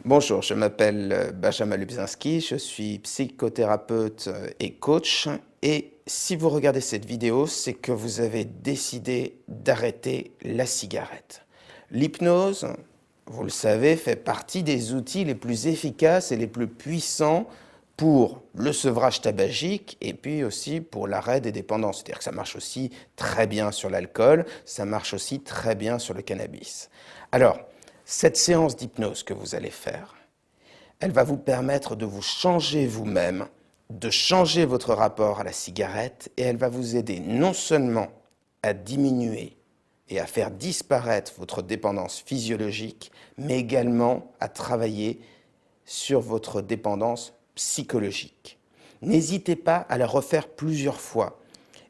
Bonjour, je m'appelle Benjamin Lubzinski, je suis psychothérapeute et coach. Et si vous regardez cette vidéo, c'est que vous avez décidé d'arrêter la cigarette. L'hypnose, vous le savez, fait partie des outils les plus efficaces et les plus puissants pour le sevrage tabagique et puis aussi pour l'arrêt des dépendances. C'est-à-dire que ça marche aussi très bien sur l'alcool, ça marche aussi très bien sur le cannabis. Alors, cette séance d'hypnose que vous allez faire, elle va vous permettre de vous changer vous-même, de changer votre rapport à la cigarette et elle va vous aider non seulement à diminuer et à faire disparaître votre dépendance physiologique, mais également à travailler sur votre dépendance psychologique. N'hésitez pas à la refaire plusieurs fois.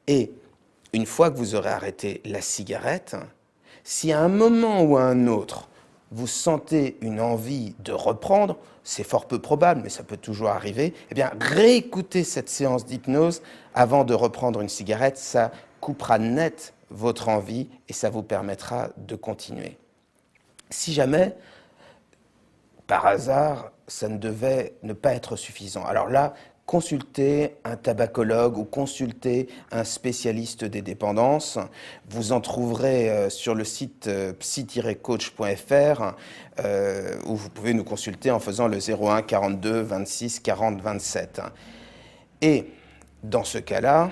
Et une fois que vous aurez arrêté la cigarette, si à un moment ou à un autre, vous sentez une envie de reprendre, c'est fort peu probable, mais ça peut toujours arriver, eh bien, réécoutez cette séance d'hypnose avant de reprendre une cigarette. Ça coupera net votre envie et ça vous permettra de continuer. Si jamais, par hasard, ça ne devait ne pas être suffisant, alors là, consultez un tabacologue ou consultez un spécialiste des dépendances. Vous en trouverez sur le site psy-coach.fr où vous pouvez nous consulter en faisant le 01 42 26 40 27. Et dans ce cas-là,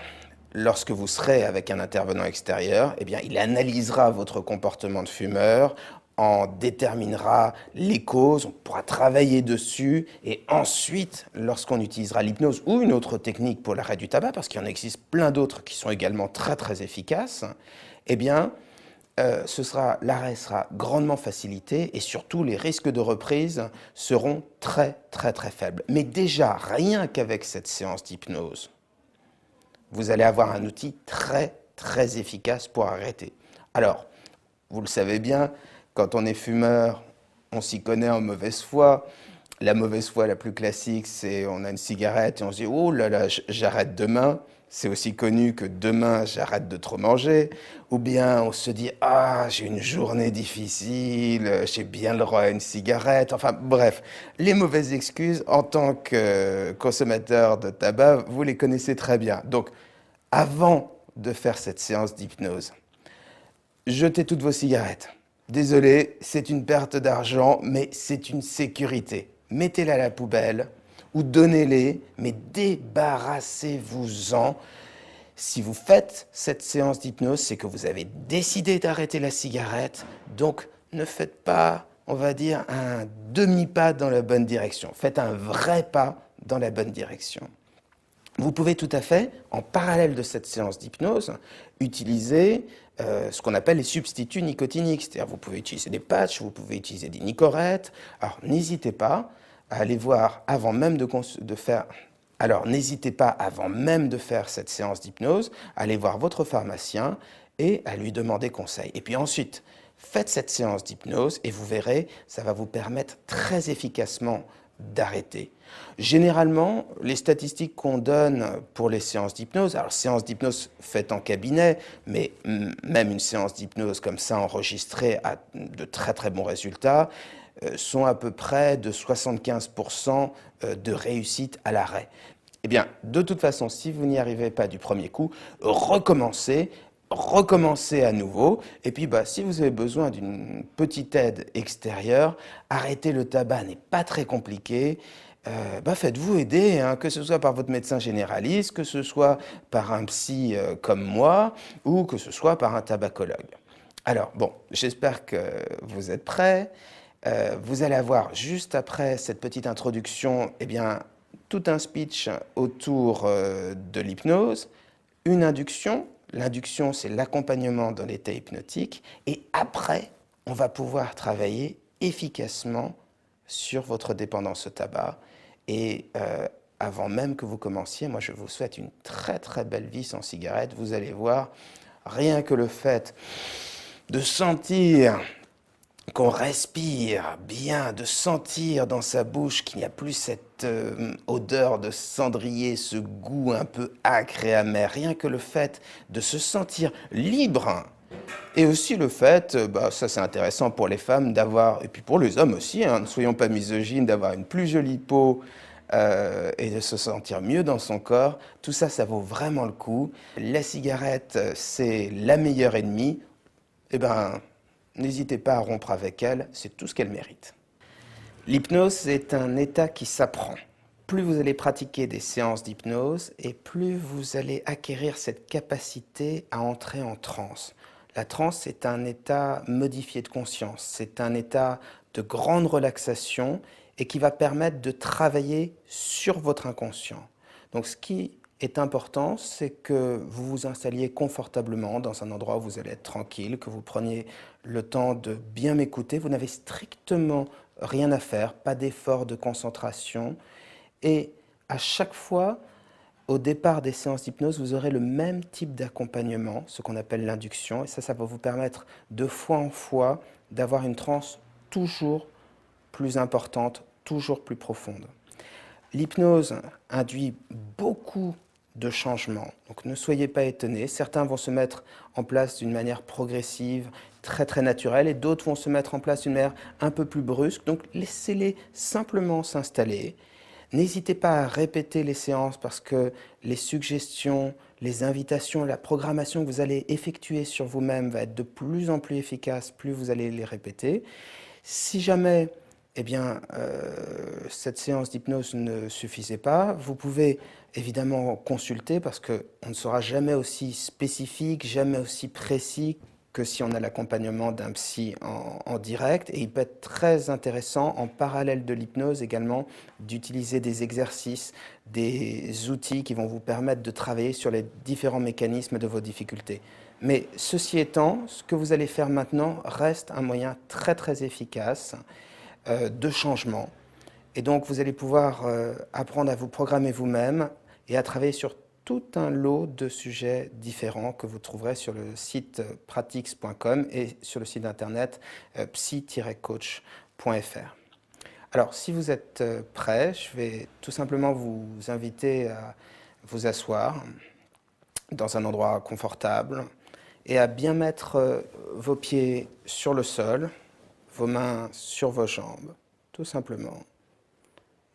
lorsque vous serez avec un intervenant extérieur, eh bien, il analysera votre comportement de fumeur, en déterminera les causes, on pourra travailler dessus, et ensuite, lorsqu'on utilisera l'hypnose ou une autre technique pour l'arrêt du tabac, parce qu'il y en existe plein d'autres qui sont également très très efficaces, eh bien, l'arrêt sera grandement facilité et surtout les risques de reprise seront très très très faibles. Mais déjà, rien qu'avec cette séance d'hypnose, vous allez avoir un outil très très efficace pour arrêter. Alors, vous le savez bien, quand on est fumeur, on s'y connaît en mauvaise foi. La mauvaise foi la plus classique, c'est on a une cigarette et on se dit oh là là, j'arrête demain. C'est aussi connu que demain, j'arrête de trop manger. Ou bien on se dit ah, j'ai une journée difficile, j'ai bien le droit à une cigarette. Enfin bref, les mauvaises excuses en tant que consommateur de tabac, vous les connaissez très bien. Donc, avant de faire cette séance d'hypnose, jetez toutes vos cigarettes. Désolé, c'est une perte d'argent, mais c'est une sécurité. Mettez-les à la poubelle ou donnez-les, mais débarrassez-vous-en. Si vous faites cette séance d'hypnose, c'est que vous avez décidé d'arrêter la cigarette, donc ne faites pas, on va dire, un demi-pas dans la bonne direction. Faites un vrai pas dans la bonne direction. Vous pouvez tout à fait, en parallèle de cette séance d'hypnose, utiliser ce qu'on appelle les substituts nicotiniques. C'est-à-dire vous pouvez utiliser des patchs, vous pouvez utiliser des nicorettes. Alors n'hésitez pas à aller voir avant même de faire... Alors n'hésitez pas avant même de faire cette séance d'hypnose, à aller voir votre pharmacien et à lui demander conseil. Et puis ensuite, faites cette séance d'hypnose et vous verrez, ça va vous permettre très efficacement d'arrêter. Généralement, les statistiques qu'on donne pour les séances d'hypnose, alors séances d'hypnose faites en cabinet, mais même une séance d'hypnose comme ça enregistrée a de très très bons résultats, sont à peu près de 75% de réussite à l'arrêt. Eh bien, de toute façon, si vous n'y arrivez pas du premier coup, recommencez à nouveau. Et puis, si vous avez besoin d'une petite aide extérieure, arrêter le tabac n'est pas très compliqué. Faites-vous aider, hein, que ce soit par votre médecin généraliste, que ce soit par un psy comme moi, ou que ce soit par un tabacologue. Alors, bon, j'espère que vous êtes prêts. Vous allez avoir, juste après cette petite introduction, eh bien, tout un speech autour de l'hypnose, une induction. L'induction, c'est l'accompagnement dans l'état hypnotique. Et après, on va pouvoir travailler efficacement sur votre dépendance au tabac. Et avant même que vous commenciez, moi, je vous souhaite une très très belle vie sans cigarette. Vous allez voir, rien que le fait de sentir qu'on respire bien, de sentir dans sa bouche qu'il n'y a plus cette odeur de cendrier, ce goût un peu âcre et amer. Rien que le fait de se sentir libre Et aussi le fait, ça c'est intéressant pour les femmes d'avoir, et puis pour les hommes aussi, hein, ne soyons pas misogynes, d'avoir une plus jolie peau et de se sentir mieux dans son corps. Tout ça, ça vaut vraiment le coup. La cigarette, c'est la meilleure ennemie. Eh ben, n'hésitez pas à rompre avec elle, c'est tout ce qu'elle mérite. L'hypnose est un état qui s'apprend. Plus vous allez pratiquer des séances d'hypnose et plus vous allez acquérir cette capacité à entrer en transe. La transe est un état modifié de conscience, c'est un état de grande relaxation et qui va permettre de travailler sur votre inconscient. Donc ce qui est important, c'est que vous vous installiez confortablement dans un endroit où vous allez être tranquille, que vous preniez le temps de bien m'écouter. Vous n'avez strictement rien à faire, pas d'effort de concentration. Et à chaque fois, au départ des séances d'hypnose, vous aurez le même type d'accompagnement, ce qu'on appelle l'induction. Et ça va vous permettre de fois en fois d'avoir une transe toujours plus importante, toujours plus profonde. L'hypnose induit beaucoup de changements. Donc ne soyez pas étonnés. Certains vont se mettre en place d'une manière progressive, très très naturelle, et d'autres vont se mettre en place d'une manière un peu plus brusque. Donc laissez-les simplement s'installer. N'hésitez pas à répéter les séances parce que les suggestions, les invitations, la programmation que vous allez effectuer sur vous-même va être de plus en plus efficace plus vous allez les répéter. Si jamais cette séance d'hypnose ne suffisait pas, vous pouvez évidemment consulter parce qu'on ne sera jamais aussi spécifique, jamais aussi précis que si on a l'accompagnement d'un psy en direct. Et il peut être très intéressant, en parallèle de l'hypnose également, d'utiliser des exercices, des outils qui vont vous permettre de travailler sur les différents mécanismes de vos difficultés. Mais ceci étant, ce que vous allez faire maintenant reste un moyen très très efficace de changement. Et donc vous allez pouvoir apprendre à vous programmer vous-même et à travailler sur tout un lot de sujets différents que vous trouverez sur le site pratix.com et sur le site internet psy-coach.fr. Alors, si vous êtes prêts, je vais tout simplement vous inviter à vous asseoir dans un endroit confortable et à bien mettre vos pieds sur le sol, vos mains sur vos jambes, tout simplement,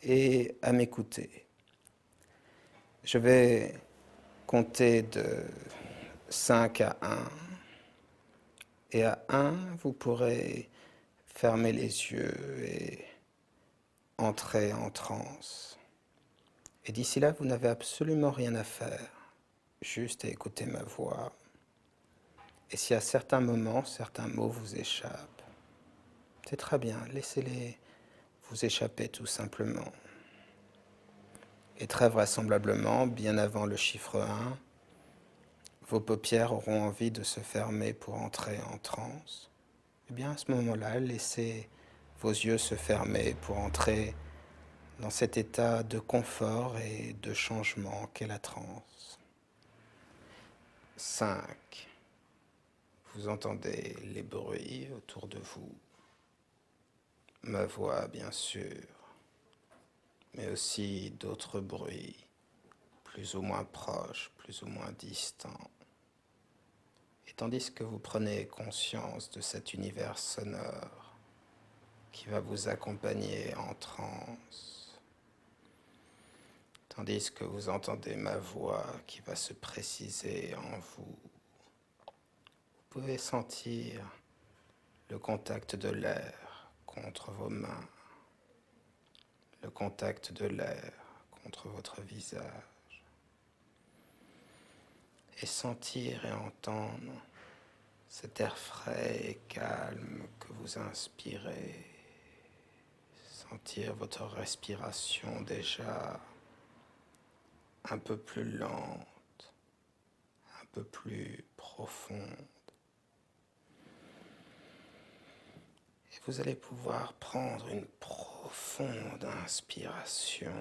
et à m'écouter. Je vais compter de 5 à 1. Et à 1, vous pourrez fermer les yeux et entrer en transe. Et d'ici là, vous n'avez absolument rien à faire, juste à écouter ma voix. Et si à certains moments, certains mots vous échappent, c'est très bien, laissez-les vous échapper tout simplement. Et très vraisemblablement, bien avant le chiffre 1, vos paupières auront envie de se fermer pour entrer en transe. Eh bien, à ce moment-là, laissez vos yeux se fermer pour entrer dans cet état de confort et de changement qu'est la transe. 5. Vous entendez les bruits autour de vous. Ma voix, bien sûr, mais aussi d'autres bruits, plus ou moins proches, plus ou moins distants. Et tandis que vous prenez conscience de cet univers sonore qui va vous accompagner en transe, tandis que vous entendez ma voix qui va se préciser en vous, vous pouvez sentir le contact de l'air contre vos mains, le contact de l'air contre votre visage, et sentir et entendre cet air frais et calme que vous inspirez, sentir votre respiration déjà un peu plus lente, un peu plus profonde. Et vous allez pouvoir prendre une profonde inspiration,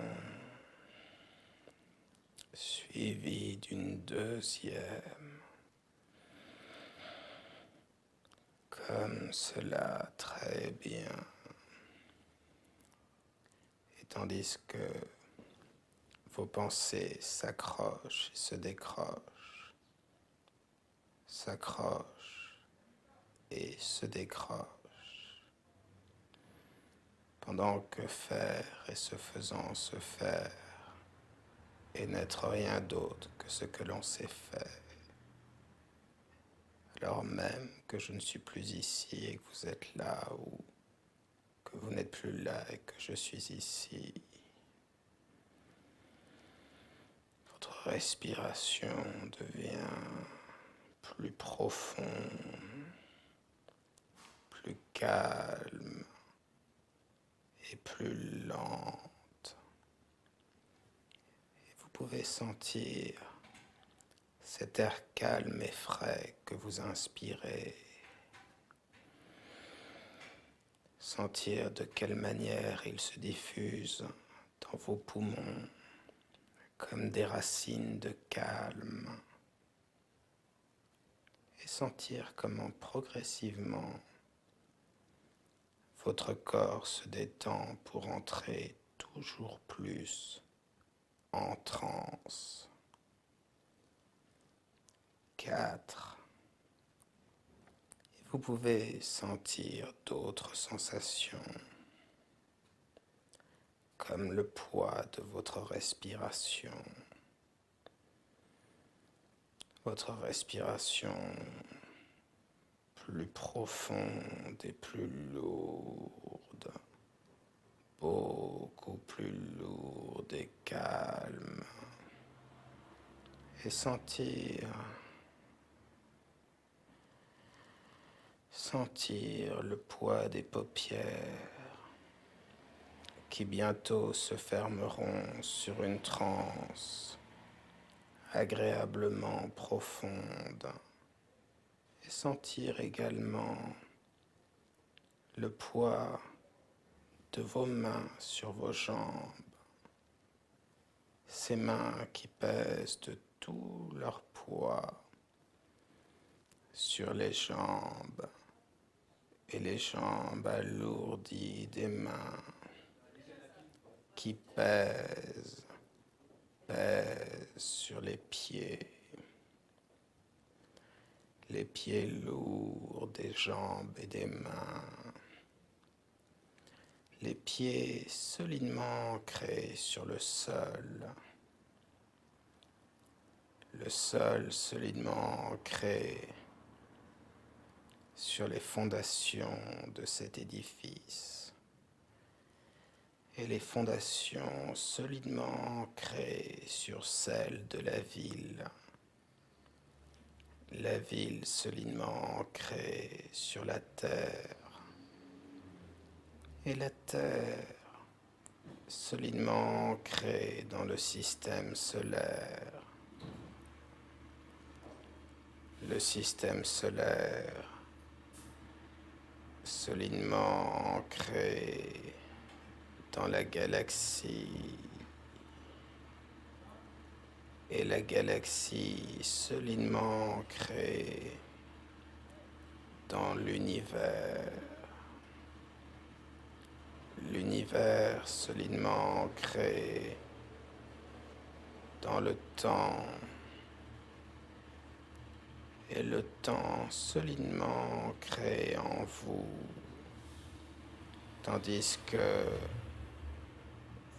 suivie d'une deuxième, comme cela, très bien. Et tandis que vos pensées s'accrochent et se décrochent, s'accrochent et se décroche. Pendant que faire et ce faisant se faire et n'être rien d'autre que ce que l'on sait faire. Alors même que je ne suis plus ici et que vous êtes là, ou que vous n'êtes plus là et que je suis ici, votre respiration devient plus profonde, plus calme et plus lente. Et vous pouvez sentir cet air calme et frais que vous inspirez. Sentir de quelle manière il se diffuse dans vos poumons comme des racines de calme. Et sentir comment progressivement votre corps se détend pour entrer toujours plus en transe. 4. Et vous pouvez sentir d'autres sensations, comme le poids de votre respiration. Votre respiration plus profonde et plus lourde, beaucoup plus lourde et calme. Et sentir le poids des paupières qui bientôt se fermeront sur une transe agréablement profonde. Et sentir également le poids de vos mains sur vos jambes, ces mains qui pèsent de tout leur poids sur les jambes et les jambes alourdies des mains qui pèsent sur les pieds lourds des jambes et des mains, les pieds solidement ancrés sur le sol solidement ancré sur les fondations de cet édifice et les fondations solidement ancrées sur celles de la ville solidement ancrée sur la terre et la terre solidement ancrée dans le système solaire. Le système solaire solidement ancré dans la galaxie et la galaxie solidement ancrée dans l'univers solidement ancré dans le temps et le temps solidement ancré en vous, tandis que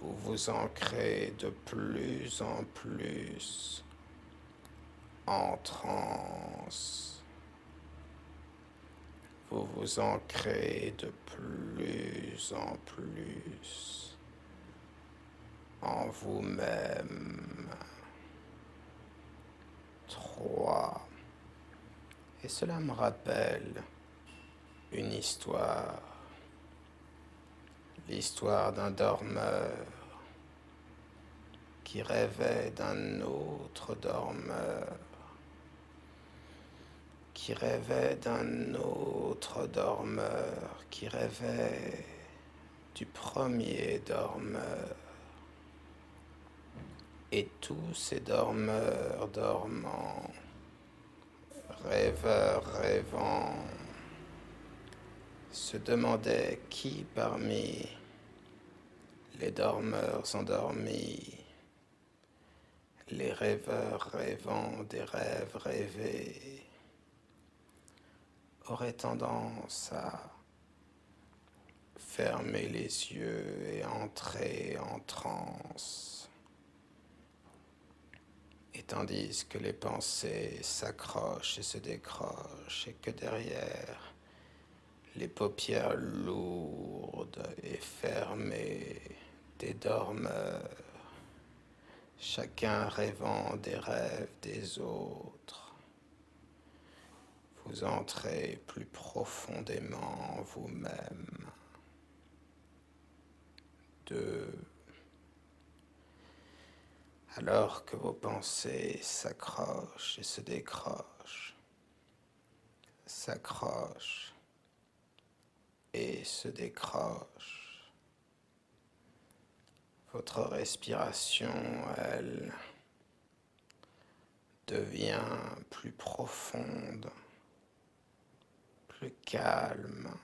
vous vous ancrez de plus en plus en transe. Vous vous ancrez de plus en plus en vous-même. 3. Et cela me rappelle une histoire, l'histoire d'un dormeur qui rêvait d'un autre dormeur, qui rêvait d'un autre dormeur, qui rêvait du premier dormeur. Et tous ces dormeurs dormants, rêveurs rêvant, se demandaient qui parmi les dormeurs endormis, les rêveurs rêvant des rêves rêvés, aurait tendance à fermer les yeux et entrer en transe. Et tandis que les pensées s'accrochent et se décrochent et que derrière les paupières lourdes et fermées des dormeurs, chacun rêvant des rêves des autres, vous entrez plus profondément en vous-même. 2. Alors que vos pensées s'accrochent et se décrochent, s'accrochent et se décrochent, votre respiration, elle, devient plus profonde, plus calme,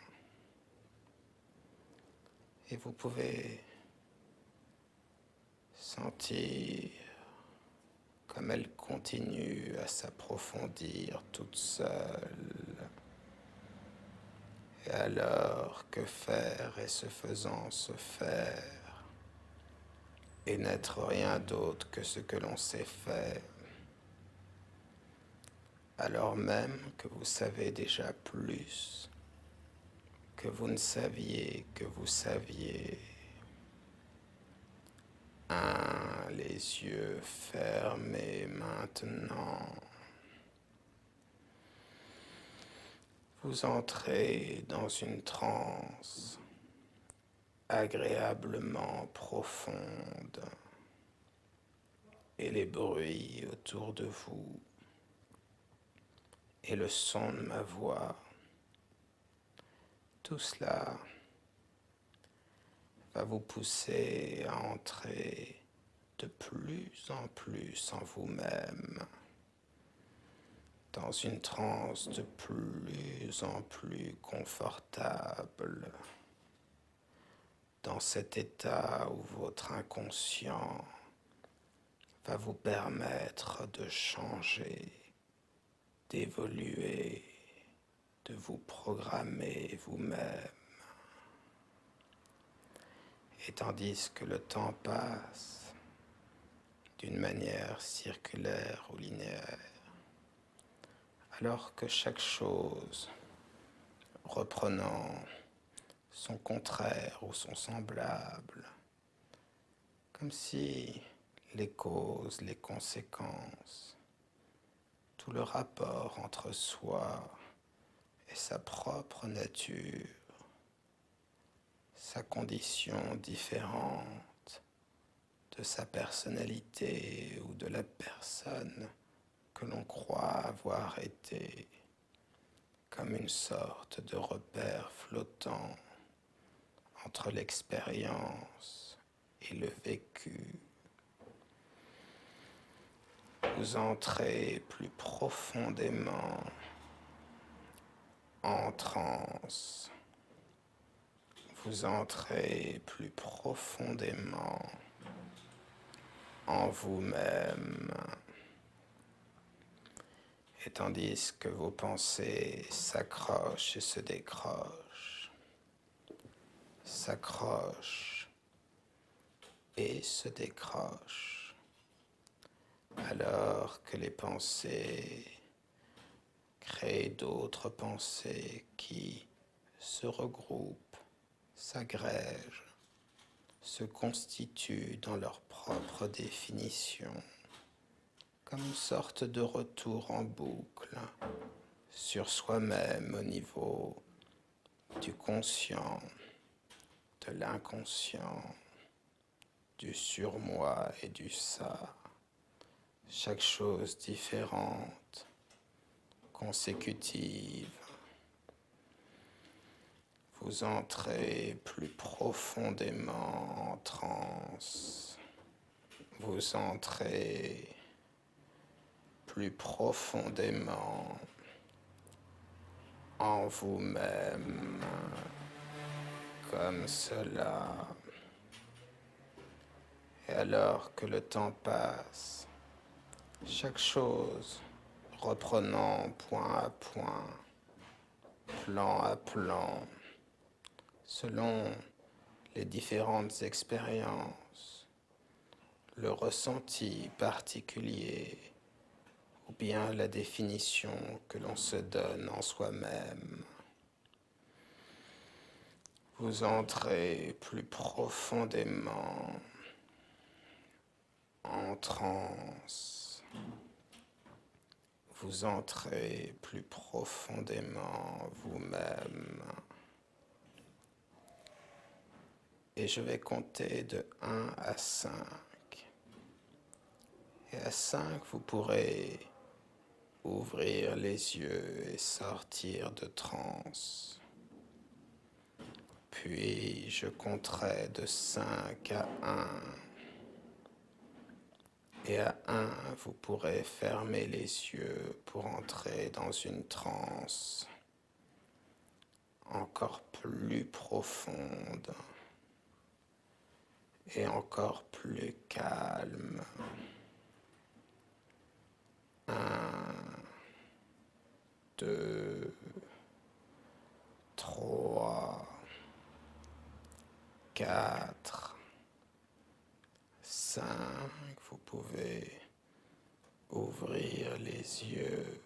et vous pouvez sentir comme elle continue à s'approfondir toute seule. Et alors que faire et ce faisant se faire, et n'être rien d'autre que ce que l'on sait faire, alors même que vous savez déjà plus que vous ne saviez que vous saviez. 1. Les yeux fermés maintenant. Vous entrez dans une transe agréablement profonde et les bruits autour de vous et le son de ma voix, tout cela va vous pousser à entrer de plus en plus en vous-même, dans une transe de plus en plus confortable, dans cet état où votre inconscient va vous permettre de changer, d'évoluer, de vous programmer vous-même. Et tandis que le temps passe d'une manière circulaire ou linéaire, alors que chaque chose, reprenant son contraire ou son semblable, comme si les causes, les conséquences, tout le rapport entre soi et sa propre nature, sa condition différente de sa personnalité ou de la personne que l'on croit avoir été, comme une sorte de repère flottant entre l'expérience et le vécu. Vous entrez plus profondément en transe. Vous entrez plus profondément en vous-même. Et tandis que vos pensées s'accrochent et se décrochent, s'accrochent et se décrochent, alors que les pensées créent d'autres pensées qui se regroupent, s'agrègent, se constituent dans leur propre définition, comme une sorte de retour en boucle sur soi-même au niveau du conscient, de l'inconscient, du surmoi et du ça, chaque chose différente, consécutive. Vous entrez plus profondément en transe. Vous entrez plus profondément en vous-même, comme cela. Et alors que le temps passe, chaque chose reprenant point à point plan à plan, selon les différentes expériences, le ressenti particulier ou bien la définition que l'on se donne en soi-même. Vous entrez plus profondément en transe. Vous entrez plus profondément vous-même. Et je vais compter de 1 à 5. Et à 5, vous pourrez ouvrir les yeux et sortir de transe. Puis je compterai de 5 à 1. Et à 1, vous pourrez fermer les yeux pour entrer dans une transe encore plus profonde et encore plus calme. 1, 2, 3, 4, 5. Vous pouvez ouvrir les yeux.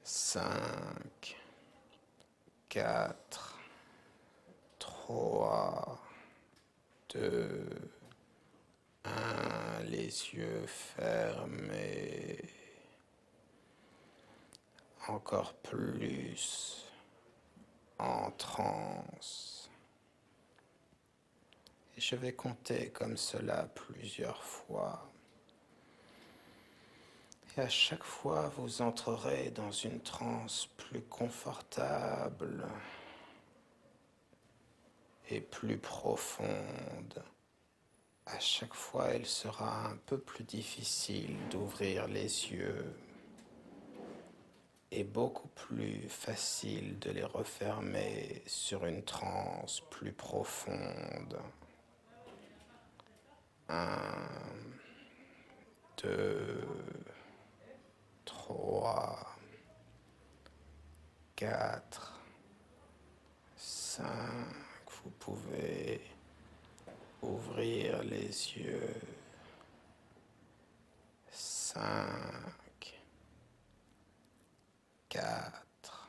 5, 4, 3, 2, 1. Les yeux fermés. Encore plus en transe. Et je vais compter comme cela plusieurs fois. Et à chaque fois, vous entrerez dans une transe plus confortable et plus profonde. À chaque fois, il sera un peu plus difficile d'ouvrir les yeux et beaucoup plus facile de les refermer sur une transe plus profonde. 1, 2, 3, 4, 5. Vous pouvez ouvrir les yeux. 5, 4,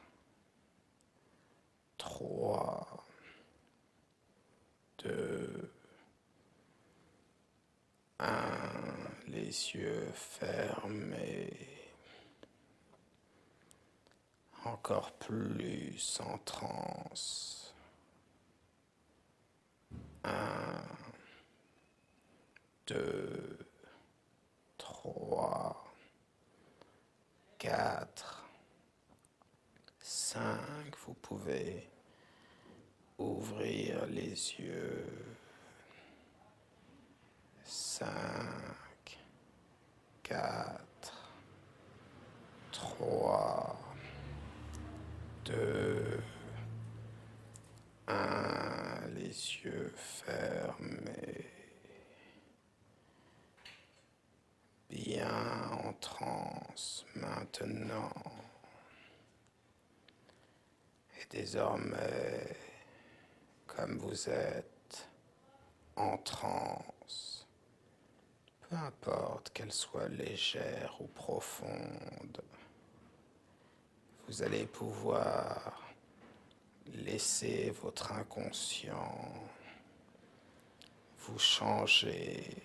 3, 2, 1. Les yeux fermés. Encore plus en transe. 1, 2, 3, 4, 5. Vous pouvez ouvrir les yeux. 5, 4, 3, 2, 1. Les yeux fermés. Bien en transe maintenant. Et désormais, comme vous êtes en transe, peu importe qu'elle soit légère ou profonde, vous allez pouvoir laisser votre inconscient vous changer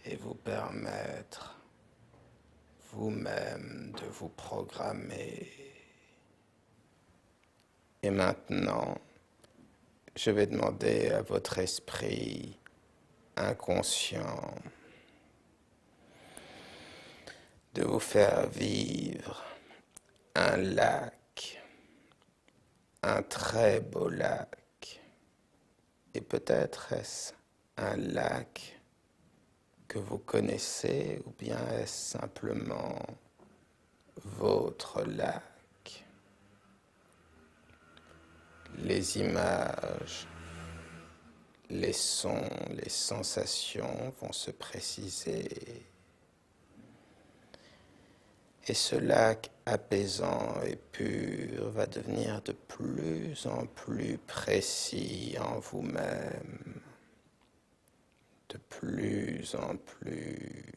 et vous permettre vous-même de vous programmer. Et maintenant, je vais demander à votre esprit inconscient de vous faire vivre un lac, un très beau lac. Et peut-être est-ce un lac que vous connaissez ou bien est-ce simplement votre lac. Les images, les sons, les sensations vont se préciser. Et ce lac apaisant et pur va devenir de plus en plus précis en vous-même, de plus en plus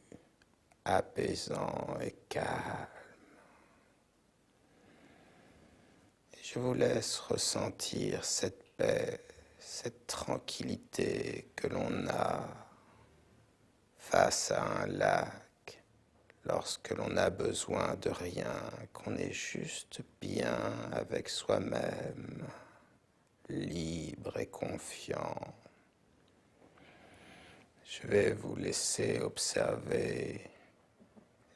apaisant et calme. Et je vous laisse ressentir cette paix, cette tranquillité que l'on a face à un lac, lorsque l'on n'a besoin de rien, qu'on est juste bien avec soi-même, libre et confiant. Je vais vous laisser observer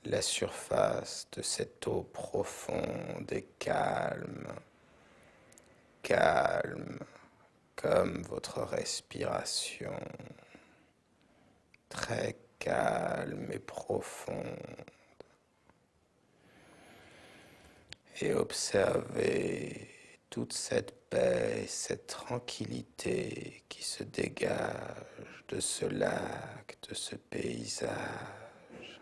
la surface de cette eau profonde et calme, calme comme votre respiration, très calme et profonde. Et observez toute cette paix, cette tranquillité qui se dégage de ce lac, de ce paysage.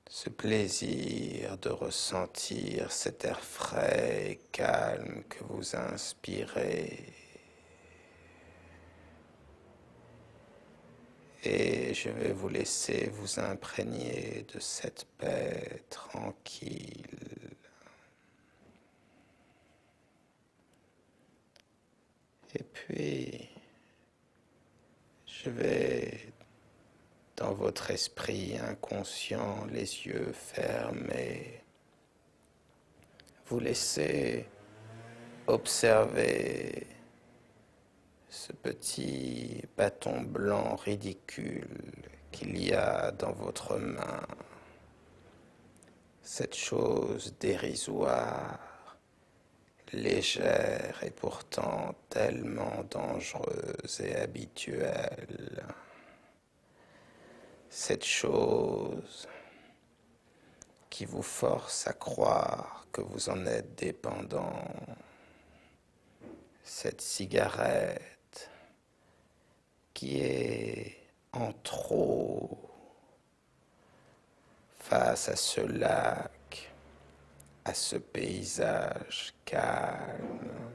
Ce plaisir de ressentir cet air frais et calme que vous inspirez. Et je vais vous laisser vous imprégner de cette paix tranquille. Et puis, je vais, dans votre esprit inconscient, les yeux fermés, vous laisser observer ce petit bâton blanc ridicule qu'il y a dans votre main, cette chose dérisoire, légère et pourtant tellement dangereuse et habituelle. Cette chose qui vous force à croire que vous en êtes dépendant. Cette cigarette qui est en trop face à ce lac, à ce paysage calme.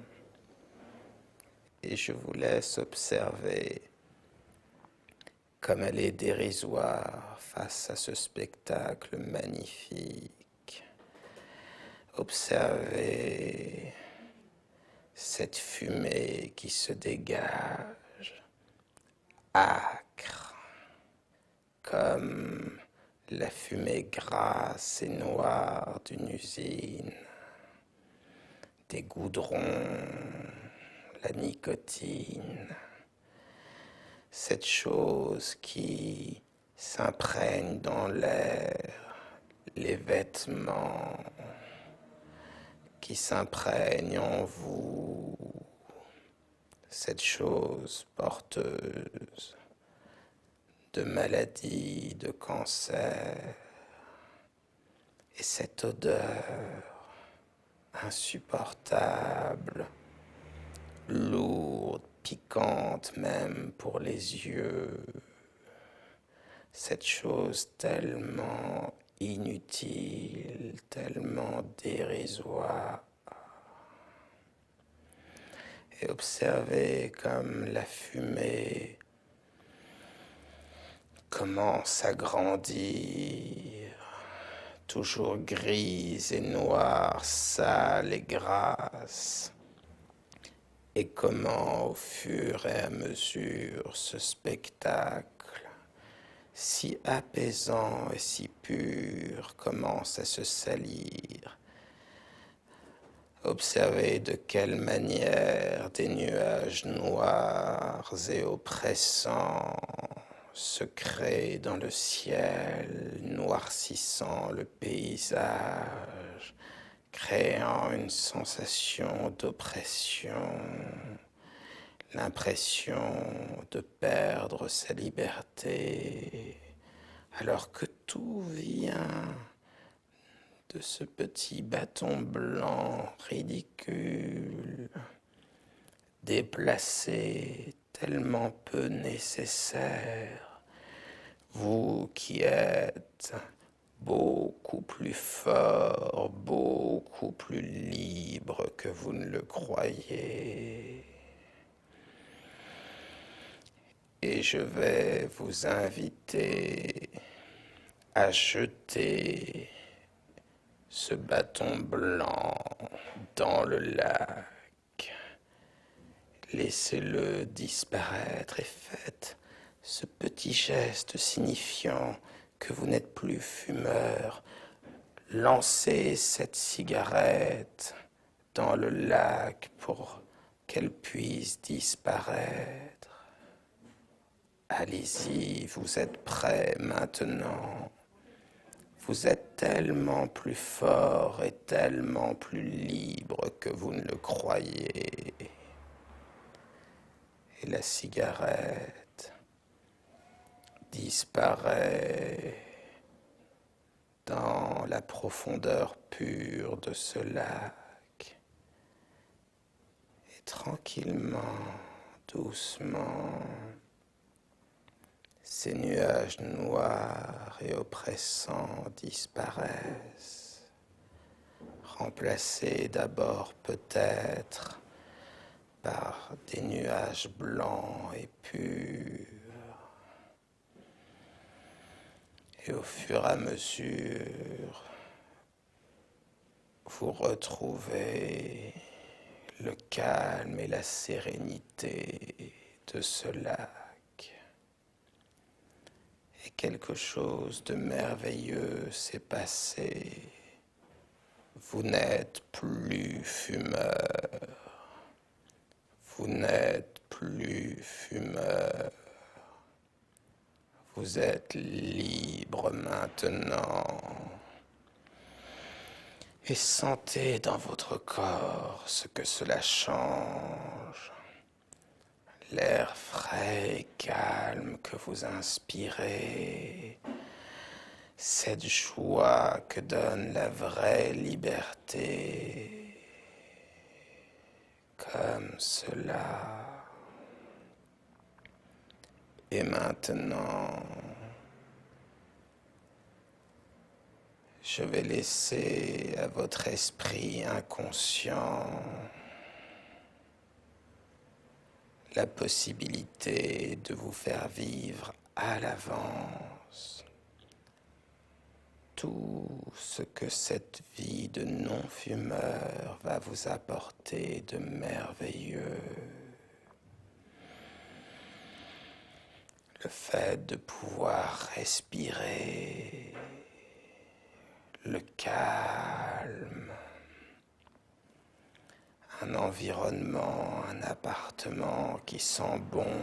Et je vous laisse observer comme elle est dérisoire face à ce spectacle magnifique. Observez cette fumée qui se dégage, âcre, comme la fumée grasse et noire d'une usine, des goudrons, la nicotine, cette chose qui s'imprègne dans l'air, les vêtements qui s'imprègnent en vous, cette chose porteuse de maladies, de cancer, et cette odeur insupportable, lourde, piquante même pour les yeux, cette chose tellement inutile, tellement dérisoire. Et observez comme la fumée commence à grandir, toujours grise et noire, sale et grasse. Et comment, au fur et à mesure, ce spectacle, si apaisant et si pur, commence à se salir. Observez de quelle manière des nuages noirs et oppressants se créent dans le ciel, noircissant le paysage, créant une sensation d'oppression, l'impression de perdre sa liberté, alors que tout vient de ce petit bâton blanc ridicule, déplacé, tellement peu nécessaire, vous qui êtes beaucoup plus fort, beaucoup plus libre que vous ne le croyez. Et je vais vous inviter à jeter ce bâton blanc dans le lac. Laissez-le disparaître et faites ce petit geste signifiant que vous n'êtes plus fumeur. Lancez cette cigarette dans le lac pour qu'elle puisse disparaître. Allez-y, vous êtes prêts maintenant. Vous êtes tellement plus fort et tellement plus libre que vous ne le croyez. Et la cigarette disparaît dans la profondeur pure de ce lac. Et tranquillement, doucement, ces nuages noirs et oppressants disparaissent, remplacés d'abord peut-être par des nuages blancs et purs. Et au fur et à mesure, vous retrouvez le calme et la sérénité de ce lac. Et quelque chose de merveilleux s'est passé. Vous n'êtes plus fumeur. Vous n'êtes plus fumeur. Vous êtes libre maintenant. Et sentez dans votre corps ce que cela change. L'air frais et calme que vous inspirez. Cette joie que donne la vraie liberté. Comme cela. Et maintenant, je vais laisser à votre esprit inconscient la possibilité de vous faire vivre à l'avance tout ce que cette vie de non-fumeur va vous apporter de merveilleux. Le fait de pouvoir respirer, le calme, un environnement, un appartement qui sent bon,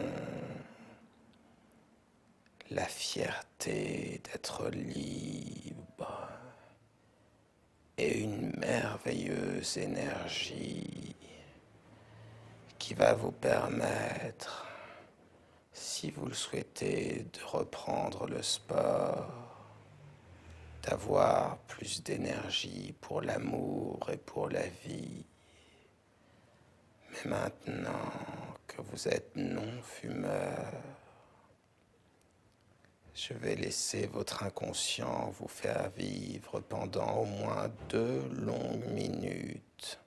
la fierté d'être libre et une merveilleuse énergie qui va vous permettre, si vous le souhaitez, de reprendre le sport, d'avoir plus d'énergie pour l'amour et pour la vie. Mais maintenant que vous êtes non-fumeur, je vais laisser votre inconscient vous faire vivre pendant au moins 2 longues minutes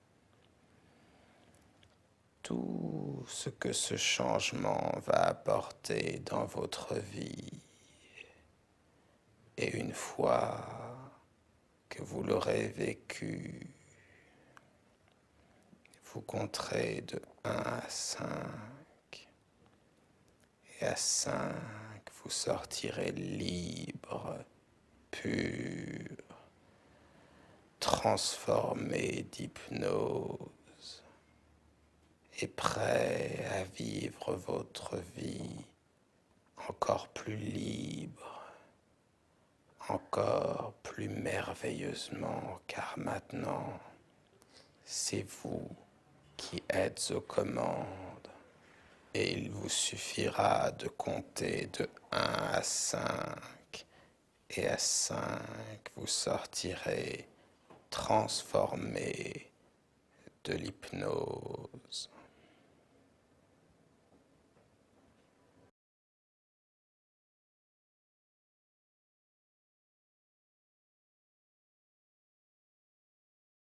tout ce que ce changement va apporter dans votre vie. Et une fois que vous l'aurez vécu, vous compterez de 1 à 5. Et à 5, vous sortirez libre, pur, transformé d'hypnose et prêt à vivre votre vie encore plus libre, encore plus merveilleusement, car maintenant, c'est vous qui êtes aux commandes. Et il vous suffira de compter de 1 à 5. Et à 5, vous sortirez transformé de l'hypnose.